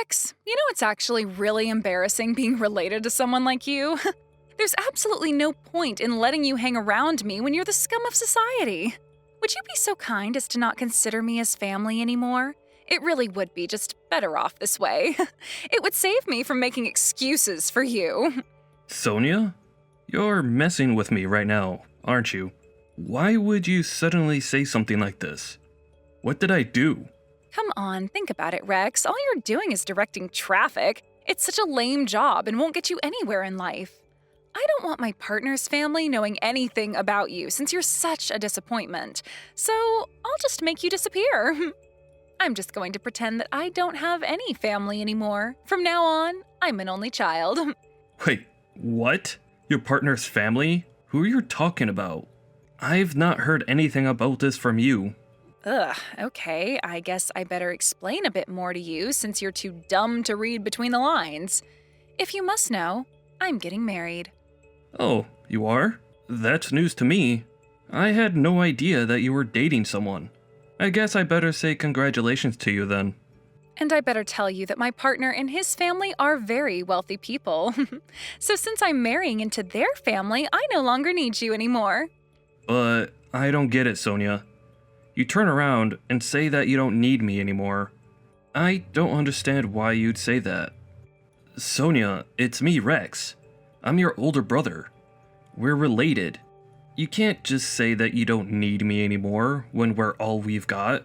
Rex, you know it's actually really embarrassing being related to someone like you? There's absolutely no point in letting you hang around me when you're the scum of society. Would you be so kind as to not consider me as family anymore? It really would be just better off this way. It would save me from making excuses for you. Sonia? You're messing with me right now, aren't you? Why would you suddenly say something like this? What did I do? Come on, think about it, Rex. All you're doing is directing traffic. It's such a lame job and won't get you anywhere in life. I don't want my partner's family knowing anything about you since you're such a disappointment. So I'll just make you disappear. I'm just going to pretend that I don't have any family anymore. From now on, I'm an only child. Wait, what? Your partner's family? Who are you talking about? I've not heard anything about this from you. Ugh, okay, I guess I better explain a bit more to you since you're too dumb to read between the lines. If you must know, I'm getting married. Oh, you are? That's news to me. I had no idea that you were dating someone. I guess I better say congratulations to you then. And I better tell you that my partner and his family are very wealthy people. So since I'm marrying into their family, I no longer need you anymore. But I don't get it, Sonia. You turn around and say that you don't need me anymore. I don't understand why you'd say that. Sonia, it's me, Rex. I'm your older brother. We're related. You can't just say that you don't need me anymore when we're all we've got.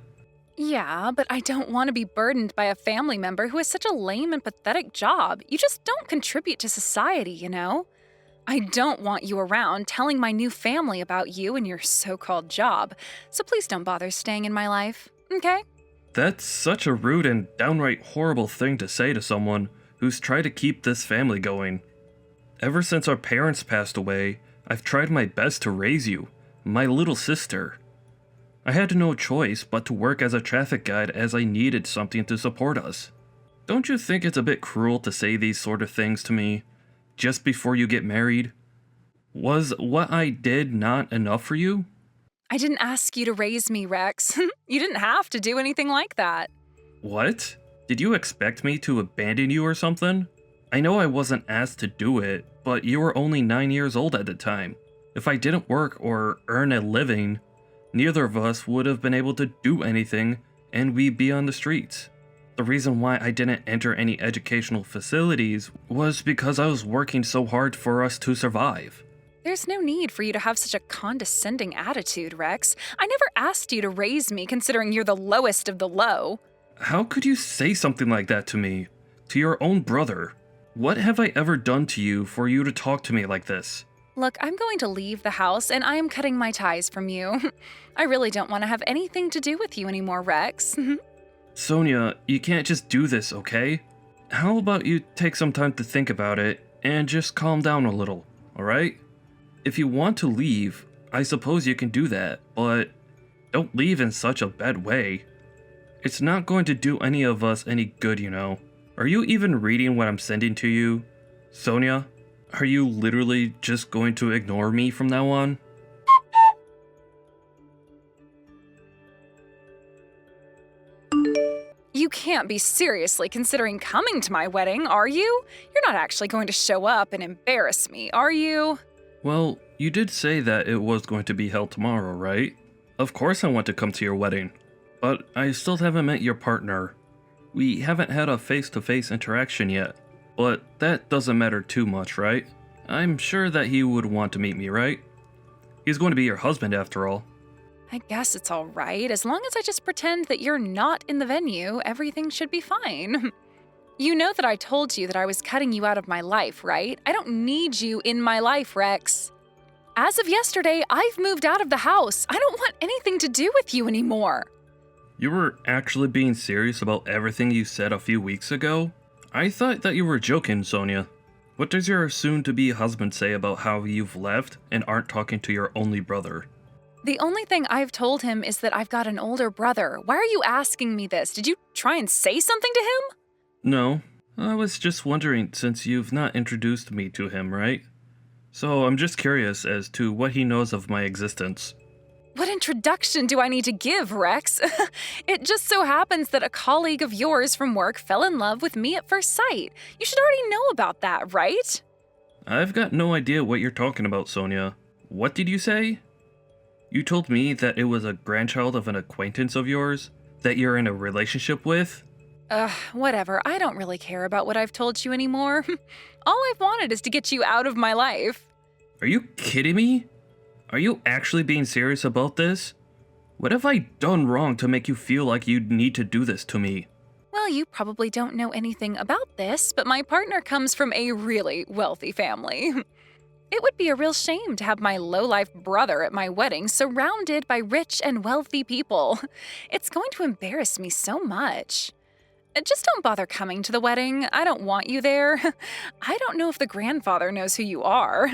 Yeah, but I don't want to be burdened by a family member who has such a lame and pathetic job. You just don't contribute to society, you know? I don't want you around telling my new family about you and your so-called job, so please don't bother staying in my life, okay? That's such a rude and downright horrible thing to say to someone who's tried to keep this family going. Ever since our parents passed away, I've tried my best to raise you, my little sister. I had no choice but to work as a traffic guide as I needed something to support us. Don't you think it's a bit cruel to say these sort of things to me just before you get married? Was what I did not enough for you? I didn't ask you to raise me, Rex. You didn't have to do anything like that. What? Did you expect me to abandon you or something? I know I wasn't asked to do it, but you were only 9 years old at the time. If I didn't work or earn a living, neither of us would have been able to do anything and we'd be on the streets. The reason why I didn't enter any educational facilities was because I was working so hard for us to survive. There's no need for you to have such a condescending attitude, Rex. I never asked you to raise me considering you're the lowest of the low. How could you say something like that to me? To your own brother? What have I ever done to you for you to talk to me like this? Look, I'm going to leave the house and I am cutting my ties from you. I really don't want to have anything to do with you anymore, Rex. Sonia, you can't just do this, okay? How about you take some time to think about it and just calm down a little, alright? If you want to leave, I suppose you can do that, but don't leave in such a bad way. It's not going to do any of us any good, you know. Are you even reading what I'm sending to you? Sonia, are you literally just going to ignore me from now on? You can't be seriously considering coming to my wedding, are you? You're not actually going to show up and embarrass me, are you? Well, you did say that it was going to be held tomorrow, right? Of course I want to come to your wedding, but I still haven't met your partner. We haven't had a face-to-face interaction yet, but that doesn't matter too much, right? I'm sure that he would want to meet me, right? He's going to be your husband after all. I guess it's all right. As long as I just pretend that you're not in the venue, everything should be fine. You know that I told you that I was cutting you out of my life, right? I don't need you in my life, Rex. As of yesterday, I've moved out of the house. I don't want anything to do with you anymore. You were actually being serious about everything you said a few weeks ago? I thought that you were joking, Sonia. What does your soon-to-be husband say about how you've left and aren't talking to your only brother? The only thing I've told him is that I've got an older brother. Why are you asking me this? Did you try and say something to him? No, I was just wondering since you've not introduced me to him, right? So I'm just curious as to what he knows of my existence. What introduction do I need to give, Rex? It just so happens that a colleague of yours from work fell in love with me at first sight. You should already know about that, right? I've got no idea what you're talking about, Sonia. What did you say? You told me that it was a grandchild of an acquaintance of yours that you're in a relationship with? Whatever. I don't really care about what I've told you anymore. All I've wanted is to get you out of my life. Are you kidding me? Are you actually being serious about this? What have I done wrong to make you feel like you need to do this to me? Well, you probably don't know anything about this, but my partner comes from a really wealthy family. It would be a real shame to have my low-life brother at my wedding surrounded by rich and wealthy people. It's going to embarrass me so much. Just don't bother coming to the wedding. I don't want you there. I don't know if the grandfather knows who you are.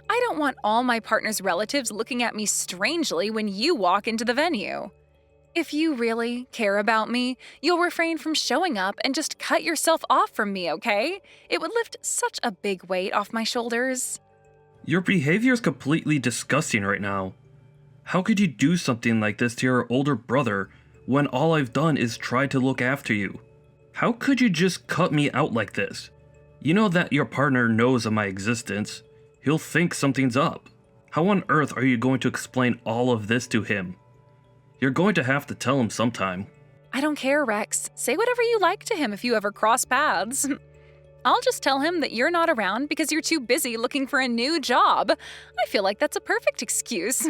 I don't want all my partner's relatives looking at me strangely when you walk into the venue. If you really care about me, you'll refrain from showing up and just cut yourself off from me, okay? It would lift such a big weight off my shoulders. Your behavior is completely disgusting right now. How could you do something like this to your older brother when all I've done is try to look after you? How could you just cut me out like this? You know that your partner knows of my existence. He'll think something's up. How on earth are you going to explain all of this to him? You're going to have to tell him sometime. I don't care, Rex. Say whatever you like to him if you ever cross paths. I'll just tell him that you're not around because you're too busy looking for a new job. I feel like that's a perfect excuse.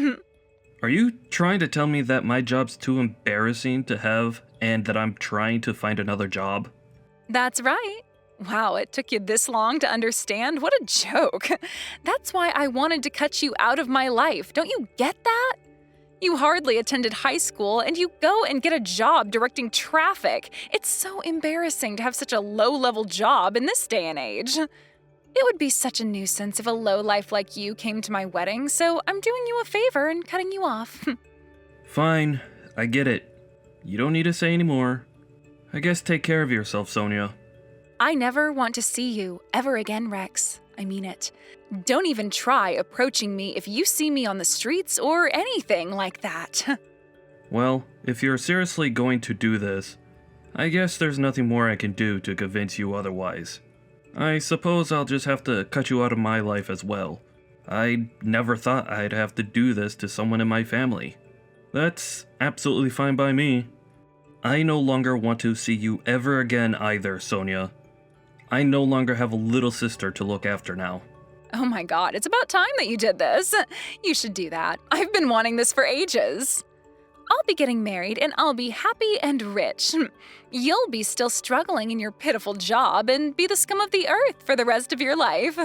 Are you trying to tell me that my job's too embarrassing to have and that I'm trying to find another job? That's right. Wow, it took you this long to understand? What a joke. That's why I wanted to cut you out of my life. Don't you get that? You hardly attended high school and you go and get a job directing traffic. It's so embarrassing to have such a low-level job in this day and age. It would be such a nuisance if a lowlife like you came to my wedding, so I'm doing you a favor and cutting you off. Fine, I get it. You don't need to say any more. I guess take care of yourself, Sonia. I never want to see you ever again, Rex. I mean it. Don't even try approaching me if you see me on the streets or anything like that. Well, if you're seriously going to do this, I guess there's nothing more I can do to convince you otherwise. I suppose I'll just have to cut you out of my life as well. I never thought I'd have to do this to someone in my family. That's absolutely fine by me. I no longer want to see you ever again either, Sonia. I no longer have a little sister to look after now. Oh my god, it's about time that you did this. You should do that. I've been wanting this for ages. I'll be getting married and I'll be happy and rich. You'll be still struggling in your pitiful job and be the scum of the earth for the rest of your life.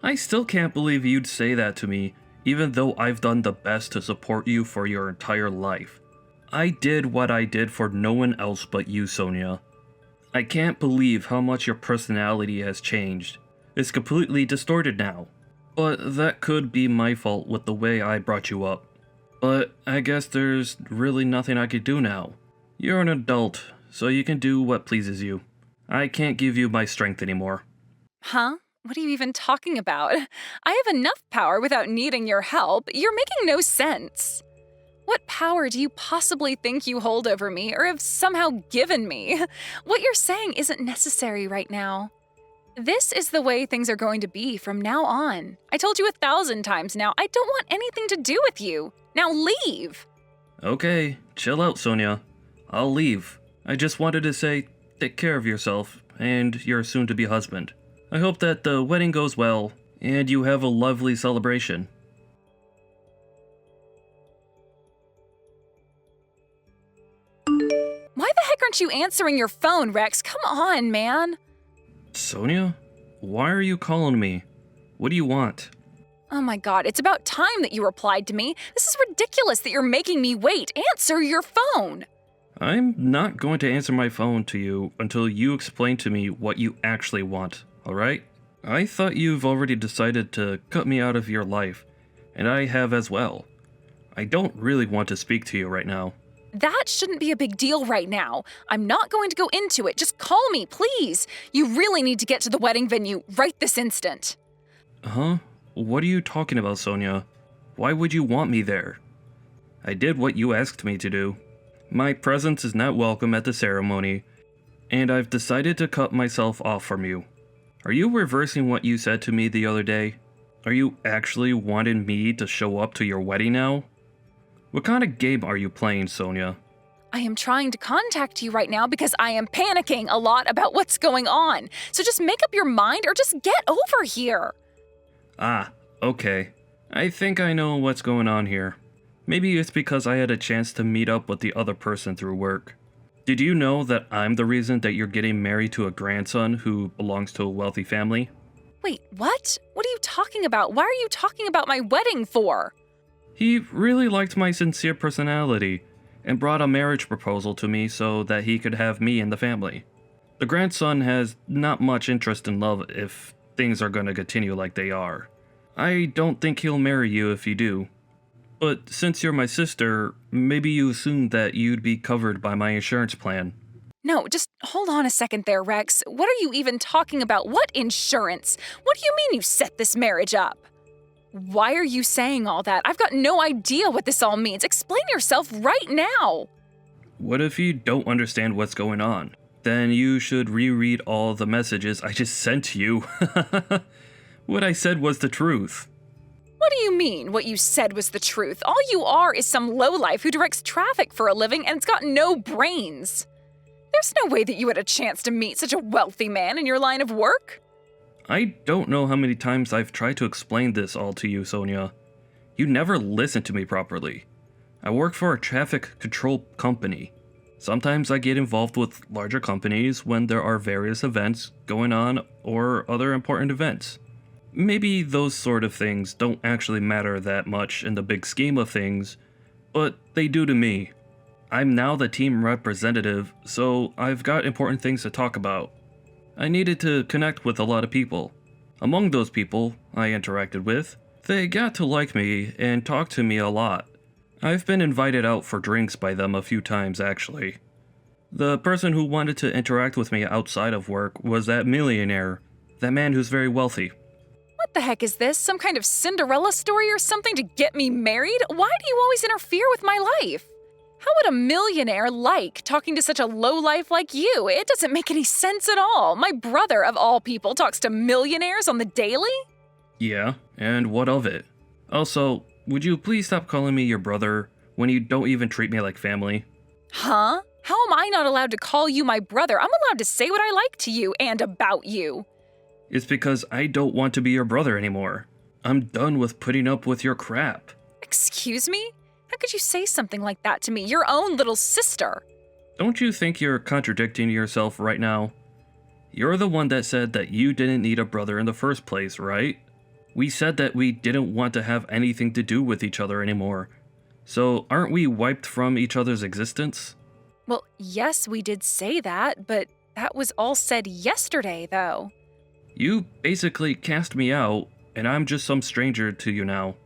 I still can't believe you'd say that to me, even though I've done the best to support you for your entire life. I did what I did for no one else but you, Sonia. I can't believe how much your personality has changed. It's completely distorted now. But that could be my fault with the way I brought you up. But I guess there's really nothing I could do now. You're an adult, so you can do what pleases you. I can't give you my strength anymore. Huh? What are you even talking about? I have enough power without needing your help. You're making no sense. What power do you possibly think you hold over me or have somehow given me? What you're saying isn't necessary right now. This is the way things are going to be from now on. I told you 1,000 times now, I don't want anything to do with you. Now leave! Okay, chill out, Sonia. I'll leave. I just wanted to say, take care of yourself and your soon-to-be husband. I hope that the wedding goes well and you have a lovely celebration. Why the heck aren't you answering your phone, Rex? Come on, man. Sonia? Why are you calling me? What do you want? Oh my god, it's about time that you replied to me. This is ridiculous that you're making me wait. Answer your phone! I'm not going to answer my phone to you until you explain to me what you actually want, alright? I thought you've already decided to cut me out of your life, and I have as well. I don't really want to speak to you right now. That shouldn't be a big deal right now. I'm not going to go into it. Just call me, please. You really need to get to the wedding venue right this instant. Huh? What are you talking about, Sonia? Why would you want me there? I did what you asked me to do. My presence is not welcome at the ceremony, and I've decided to cut myself off from you. Are you reversing what you said to me the other day? Are you actually wanting me to show up to your wedding now? What kind of game are you playing, Sonia? I am trying to contact you right now because I am panicking a lot about what's going on. So just make up your mind or just get over here. Ah, okay. I think I know what's going on here. Maybe it's because I had a chance to meet up with the other person through work. Did you know that I'm the reason that you're getting married to a grandson who belongs to a wealthy family? Wait, what? What are you talking about? Why are you talking about my wedding for? He really liked my sincere personality and brought a marriage proposal to me so that he could have me in the family. The grandson has not much interest in love if things are going to continue like they are. I don't think he'll marry you if you do. But since you're my sister, maybe you assumed that you'd be covered by my insurance plan. No, just hold on a second there, Rex. What are you even talking about? What insurance? What do you mean you set this marriage up? Why are you saying all that? I've got no idea what this all means. Explain yourself right now. What if you don't understand what's going on? Then you should reread all the messages I just sent to you. What I said was the truth. What do you mean, what you said was the truth? All you are is some lowlife who directs traffic for a living and has got no brains. There's no way that you had a chance to meet such a wealthy man in your line of work. I don't know how many times I've tried to explain this all to you, Sonia. You never listen to me properly. I work for a traffic control company. Sometimes I get involved with larger companies when there are various events going on or other important events. Maybe those sort of things don't actually matter that much in the big scheme of things, but they do to me. I'm now the team representative, so I've got important things to talk about. I needed to connect with a lot of people. Among those people I interacted with, they got to like me and talk to me a lot. I've been invited out for drinks by them a few times, actually. The person who wanted to interact with me outside of work was that millionaire, that man who's very wealthy. What the heck is this? Some kind of Cinderella story or something to get me married? Why do you always interfere with my life? How would a millionaire like talking to such a lowlife like you? It doesn't make any sense at all. My brother, of all people, talks to millionaires on the daily? Yeah, and what of it? Also, would you please stop calling me your brother when you don't even treat me like family? Huh? How am I not allowed to call you my brother? I'm allowed to say what I like to you and about you. It's because I don't want to be your brother anymore. I'm done with putting up with your crap. Excuse me? How could you say something like that to me, your own little sister? Don't you think you're contradicting yourself right now? You're the one that said that you didn't need a brother in the first place, right? We said that we didn't want to have anything to do with each other anymore. So aren't we wiped from each other's existence? Well, yes, we did say that, but that was all said yesterday, though. You basically cast me out, and I'm just some stranger to you now.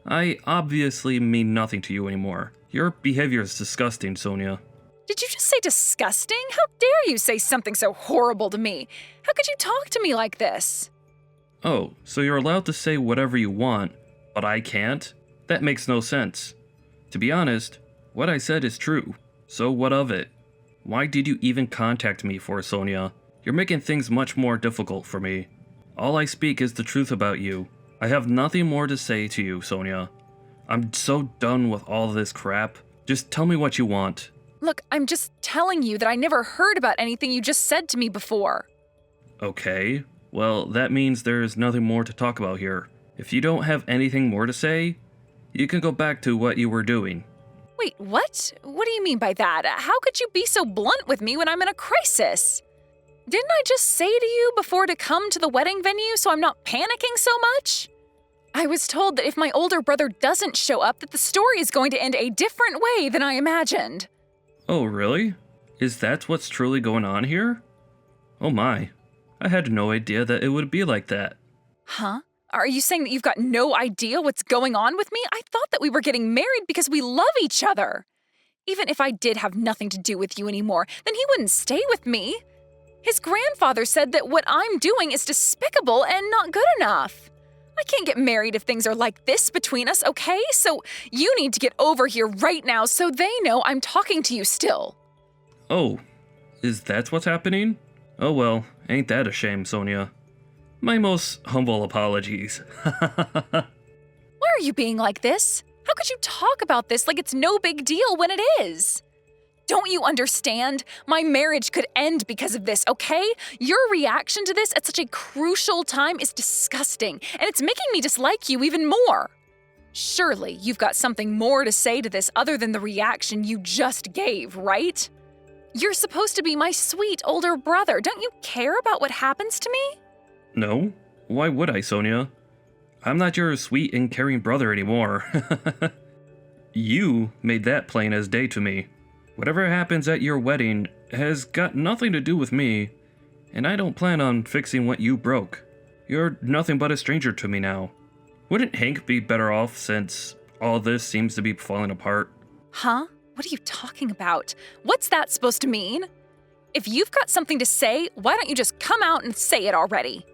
I obviously mean nothing to you anymore. Your behavior is disgusting, Sonia. Did you just say disgusting? How dare you say something so horrible to me? How could you talk to me like this? Oh, so you're allowed to say whatever you want, but I can't? That makes no sense. To be honest, what I said is true. So what of it? Why did you even contact me for, Sonia? You're making things much more difficult for me. All I speak is the truth about you. I have nothing more to say to you, Sonia. I'm so done with all this crap. Just tell me what you want. Look, I'm just telling you that I never heard about anything you just said to me before. Okay, well, that means there's nothing more to talk about here. If you don't have anything more to say, you can go back to what you were doing. Wait, what? What do you mean by that? How could you be so blunt with me when I'm in a crisis? Didn't I just say to you before to come to the wedding venue so I'm not panicking so much? I was told that if my older brother doesn't show up, that the story is going to end a different way than I imagined. Oh, really? Is that what's truly going on here? Oh my, I had no idea that it would be like that. Huh? Are you saying that you've got no idea what's going on with me? I thought that we were getting married because we love each other. Even if I did have nothing to do with you anymore, then he wouldn't stay with me. His grandfather said that what I'm doing is despicable and not good enough. I can't get married if things are like this between us, okay? So you need to get over here right now so they know I'm talking to you still. Oh, is that what's happening? Oh well, ain't that a shame, Sonia. My most humble apologies. Why are you being like this? How could you talk about this like it's no big deal when it is? Don't you understand? My marriage could end because of this, okay? Your reaction to this at such a crucial time is disgusting, and it's making me dislike you even more. Surely you've got something more to say to this other than the reaction you just gave, right? You're supposed to be my sweet older brother. Don't you care about what happens to me? No? Why would I, Sonia? I'm not your sweet and caring brother anymore. You made that plain as day to me. Whatever happens at your wedding has got nothing to do with me, and I don't plan on fixing what you broke. You're nothing but a stranger to me now. Wouldn't Hank be better off since all this seems to be falling apart? Huh? What are you talking about? What's that supposed to mean? If you've got something to say, why don't you just come out and say it already?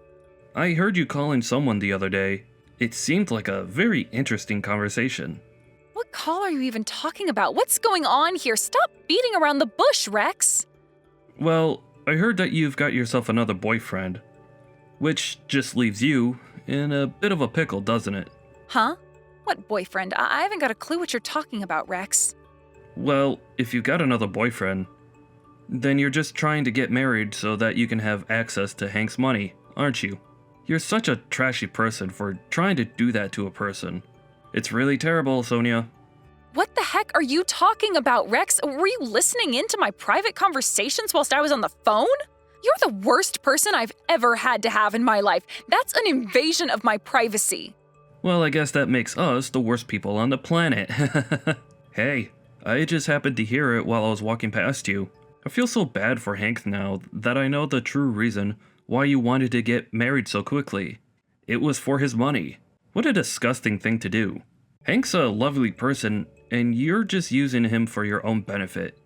I heard you calling someone the other day. It seemed like a very interesting conversation. What call are you even talking about? What's going on here? Stop beating around the bush, Rex. Well, I heard that you've got yourself another boyfriend, which just leaves you in a bit of a pickle, doesn't it? Huh? What boyfriend? I haven't got a clue what you're talking about, Rex. Well, if you've got another boyfriend, then you're just trying to get married so that you can have access to Hank's money, aren't you? You're such a trashy person for trying to do that to a person. It's really terrible, Sonia. What the heck are you talking about, Rex? Were you listening into my private conversations whilst I was on the phone? You're the worst person I've ever had to have in my life. That's an invasion of my privacy. Well, I guess that makes us the worst people on the planet. Hey, I just happened to hear it while I was walking past you. I feel so bad for Hank now that I know the true reason why you wanted to get married so quickly. It was for his money. What a disgusting thing to do. Hank's a lovely person, and you're just using him for your own benefit.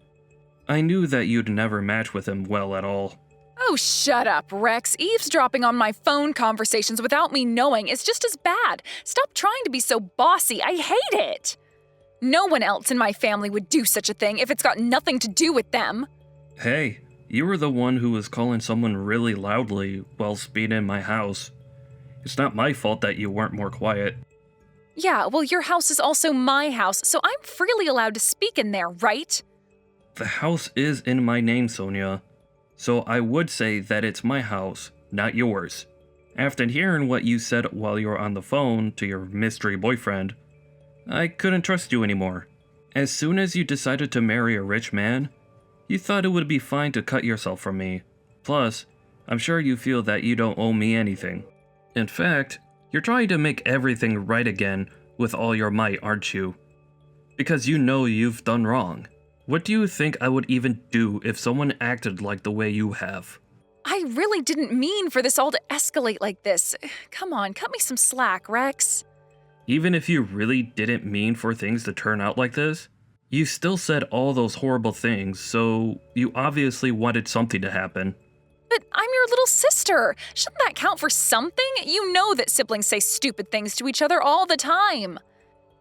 I knew that you'd never match with him well at all. Oh, shut up, Rex. Eavesdropping on my phone conversations without me knowing is just as bad. Stop trying to be so bossy. I hate it. No one else in my family would do such a thing if it's got nothing to do with them. Hey, you were the one who was calling someone really loudly whilst being in my house. It's not my fault that you weren't more quiet. Yeah, well, your house is also my house, so I'm freely allowed to speak in there, right? The house is in my name, Sonia. So I would say that it's my house, not yours. After hearing what you said while you were on the phone to your mystery boyfriend, I couldn't trust you anymore. As soon as you decided to marry a rich man, you thought it would be fine to cut yourself from me. Plus, I'm sure you feel that you don't owe me anything. In fact, you're trying to make everything right again with all your might, aren't you? Because you know you've done wrong. What do you think I would even do if someone acted like the way you have? I really didn't mean for this all to escalate like this. Come on, cut me some slack, Rex. Even if you really didn't mean for things to turn out like this, you still said all those horrible things, so you obviously wanted something to happen. But I'm your little sister. Shouldn't that count for something? You know that siblings say stupid things to each other all the time.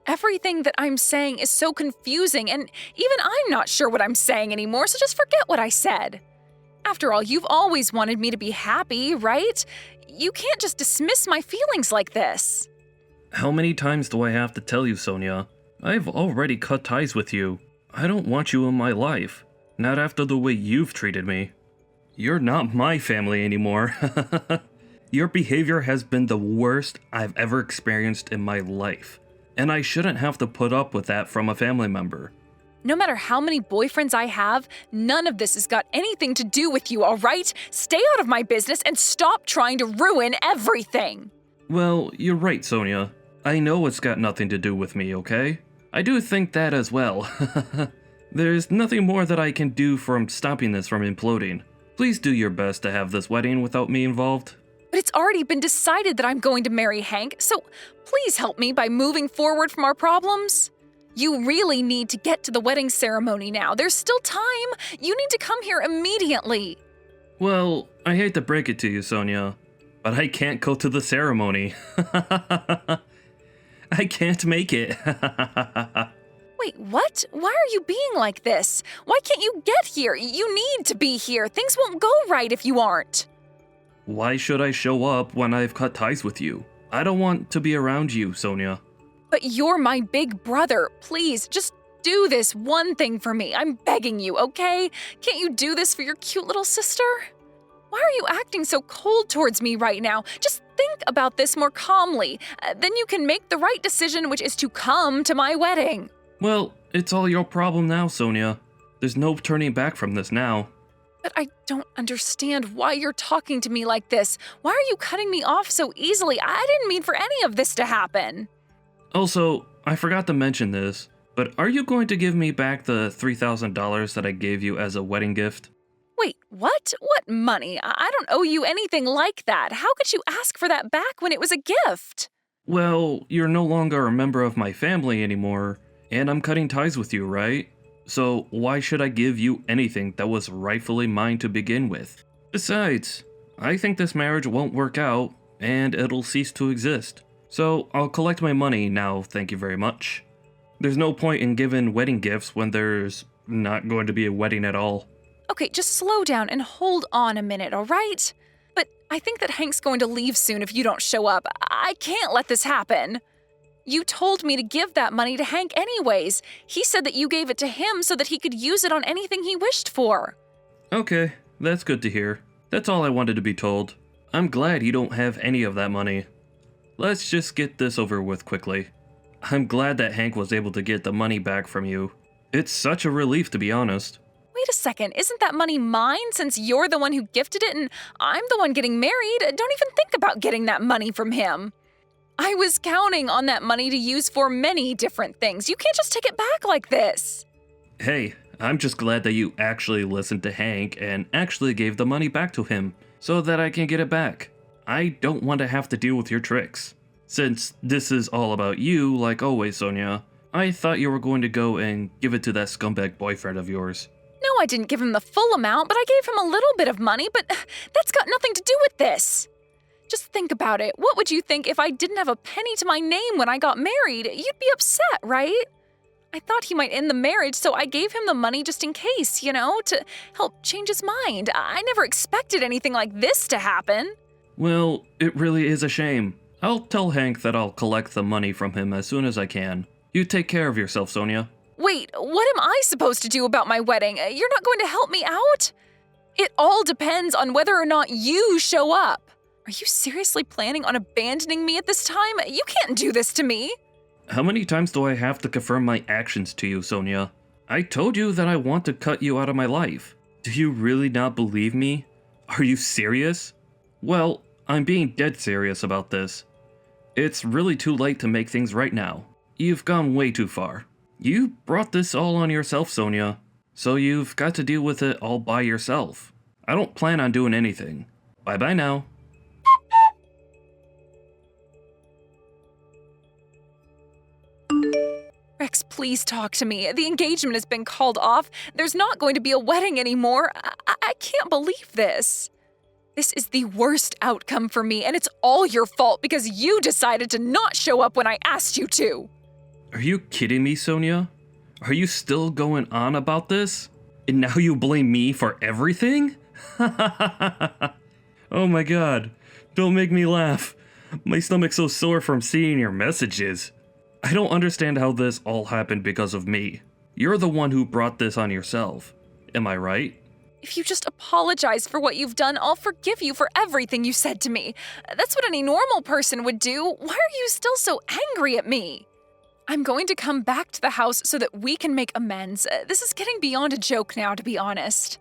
Everything that I'm saying is so confusing, and even I'm not sure what I'm saying anymore, so just forget what I said. After all, you've always wanted me to be happy, right? You can't just dismiss my feelings like this. How many times do I have to tell you, Sonia? I've already cut ties with you. I don't want you in my life. Not after the way you've treated me. You're not my family anymore. Your behavior has been the worst I've ever experienced in my life. And I shouldn't have to put up with that from a family member. No matter how many boyfriends I have, none of this has got anything to do with you, all right? Stay out of my business and stop trying to ruin everything. Well, you're right, Sonia. I know it's got nothing to do with me, okay? I do think that as well. There's nothing more that I can do from stopping this from imploding. Please do your best to have this wedding without me involved. But it's already been decided that I'm going to marry Hank, so please help me by moving forward from our problems. You really need to get to the wedding ceremony now. There's still time. You need to come here immediately. Well, I hate to break it to you, Sonia, but I can't go to the ceremony. I can't make it. Wait, what? Why are you being like this? Why can't you get here? You need to be here. Things won't go right if you aren't. Why should I show up when I've cut ties with you? I don't want to be around you, Sonia. But you're my big brother. Please, just do this one thing for me. I'm begging you, okay? Can't you do this for your cute little sister? Why are you acting so cold towards me right now? Just think about this more calmly. Then you can make the right decision, which is to come to my wedding. Well, it's all your problem now, Sonia. There's no turning back from this now. But I don't understand why you're talking to me like this. Why are you cutting me off so easily? I didn't mean for any of this to happen. Also, I forgot to mention this, but are you going to give me back the $3,000 that I gave you as a wedding gift? Wait, what? What money? I don't owe you anything like that. How could you ask for that back when it was a gift? Well, you're no longer a member of my family anymore, and I'm cutting ties with you, right? So why should I give you anything that was rightfully mine to begin with? Besides, I think this marriage won't work out, and it'll cease to exist. So I'll collect my money now, thank you very much. There's no point in giving wedding gifts when there's not going to be a wedding at all. Okay, just slow down and hold on a minute, all right? But I think that Hank's going to leave soon if you don't show up. I can't let this happen. You told me to give that money to Hank anyways. He said that you gave it to him so that he could use it on anything he wished for. Okay, that's good to hear. That's all I wanted to be told. I'm glad you don't have any of that money. Let's just get this over with quickly. I'm glad that Hank was able to get the money back from you. It's such a relief, to be honest. Wait a second, isn't that money mine since you're the one who gifted it and I'm the one getting married? Don't even think about getting that money from him. I was counting on that money to use for many different things. You can't just take it back like this. Hey, I'm just glad that you actually listened to Hank and actually gave the money back to him so that I can get it back. I don't want to have to deal with your tricks. Since this is all about you, like always, Sonia, I thought you were going to go and give it to that scumbag boyfriend of yours. No, I didn't give him the full amount, but I gave him a little bit of money, but that's got nothing to do with this. Just think about it. What would you think if I didn't have a penny to my name when I got married? You'd be upset, right? I thought he might end the marriage, so I gave him the money just in case, to help change his mind. I never expected anything like this to happen. Well, it really is a shame. I'll tell Hank that I'll collect the money from him as soon as I can. You take care of yourself, Sonia. Wait, what am I supposed to do about my wedding? You're not going to help me out? It all depends on whether or not you show up. Are you seriously planning on abandoning me at this time? You can't do this to me. How many times do I have to confirm my actions to you, Sonia? I told you that I want to cut you out of my life. Do you really not believe me? Are you serious? Well, I'm being dead serious about this. It's really too late to make things right now. You've gone way too far. You brought this all on yourself, Sonia. So you've got to deal with it all by yourself. I don't plan on doing anything. Bye-bye now. Rex, please talk to me. The engagement has been called off. There's not going to be a wedding anymore. I can't believe this. This is the worst outcome for me, and it's all your fault because you decided to not show up when I asked you to. Are you kidding me, Sonia? Are you still going on about this? And now you blame me for everything? Oh my god. Don't make me laugh. My stomach's so sore from seeing your messages. I don't understand how this all happened because of me. You're the one who brought this on yourself. Am I right? If you just apologize for what you've done, I'll forgive you for everything you said to me. That's what any normal person would do. Why are you still so angry at me? I'm going to come back to the house so that we can make amends. This is getting beyond a joke now, to be honest.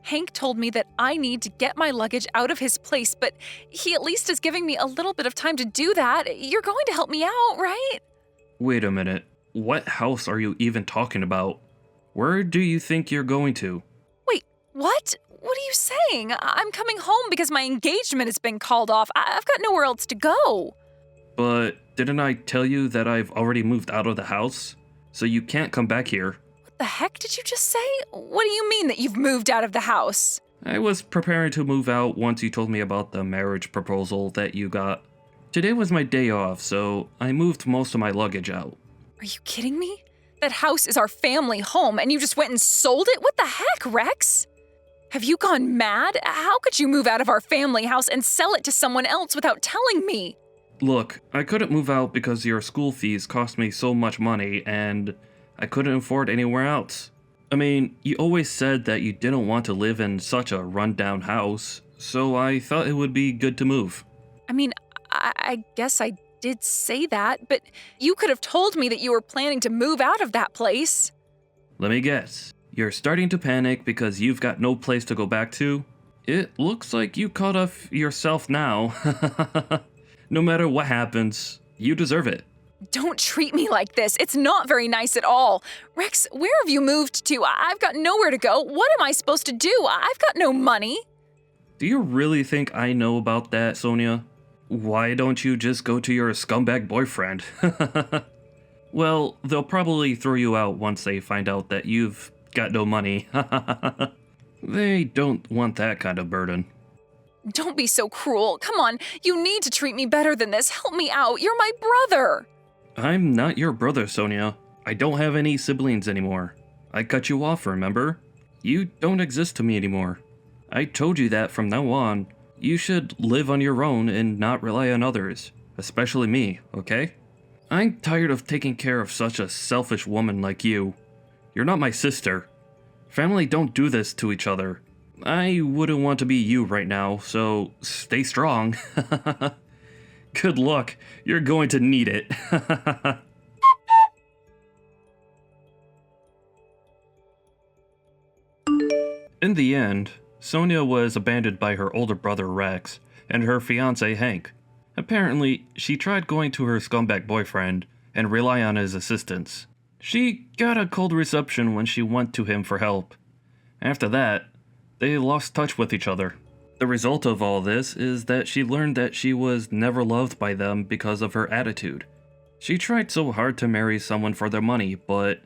Hank told me that I need to get my luggage out of his place, but he at least is giving me a little bit of time to do that. You're going to help me out, right? Wait a minute. What house are you even talking about? Where do you think you're going to? Wait, what? What are you saying? I'm coming home because my engagement has been called off. I've got nowhere else to go. But didn't I tell you that I've already moved out of the house? So you can't come back here. What the heck did you just say? What do you mean that you've moved out of the house? I was preparing to move out once you told me about the marriage proposal that you got. Today was my day off, so I moved most of my luggage out. Are you kidding me? That house is our family home and you just went and sold it? What the heck, Rex? Have you gone mad? How could you move out of our family house and sell it to someone else without telling me? Look, I couldn't move out because your school fees cost me so much money and I couldn't afford anywhere else. I mean, you always said that you didn't want to live in such a rundown house, so I thought it would be good to move. I mean, I guess I did say that, but you could have told me that you were planning to move out of that place. Let me guess. You're starting to panic because you've got no place to go back to? It looks like you caught up yourself now. No matter what happens, you deserve it. Don't treat me like this. It's not very nice at all. Rex, where have you moved to? I've got nowhere to go. What am I supposed to do? I've got no money. Do you really think I know about that, Sonia? Why don't you just go to your scumbag boyfriend? Well, they'll probably throw you out once they find out that you've got no money. They don't want that kind of burden. Don't be so cruel. Come on, you need to treat me better than this. Help me out. You're my brother. I'm not your brother, Sonia. I don't have any siblings anymore. I cut you off, remember? You don't exist to me anymore. I told you that from now on. You should live on your own and not rely on others, especially me, okay? I'm tired of taking care of such a selfish woman like you. You're not my sister. Family don't do this to each other. I wouldn't want to be you right now, so stay strong. Good luck. You're going to need it. In the end, Sonia was abandoned by her older brother Rex and her fiancé Hank. Apparently, she tried going to her scumbag boyfriend and rely on his assistance. She got a cold reception when she went to him for help. After that, they lost touch with each other. The result of all this is that she learned that she was never loved by them because of her attitude. She tried so hard to marry someone for their money, but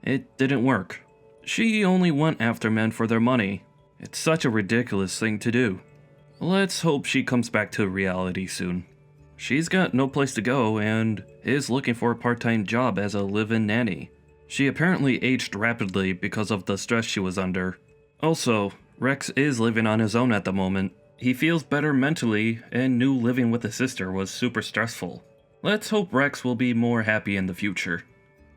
it didn't work. She only went after men for their money. It's such a ridiculous thing to do. Let's hope she comes back to reality soon. She's got no place to go and is looking for a part-time job as a live-in nanny. She apparently aged rapidly because of the stress she was under. Also, Rex is living on his own at the moment. He feels better mentally and knew living with a sister was super stressful. Let's hope Rex will be more happy in the future.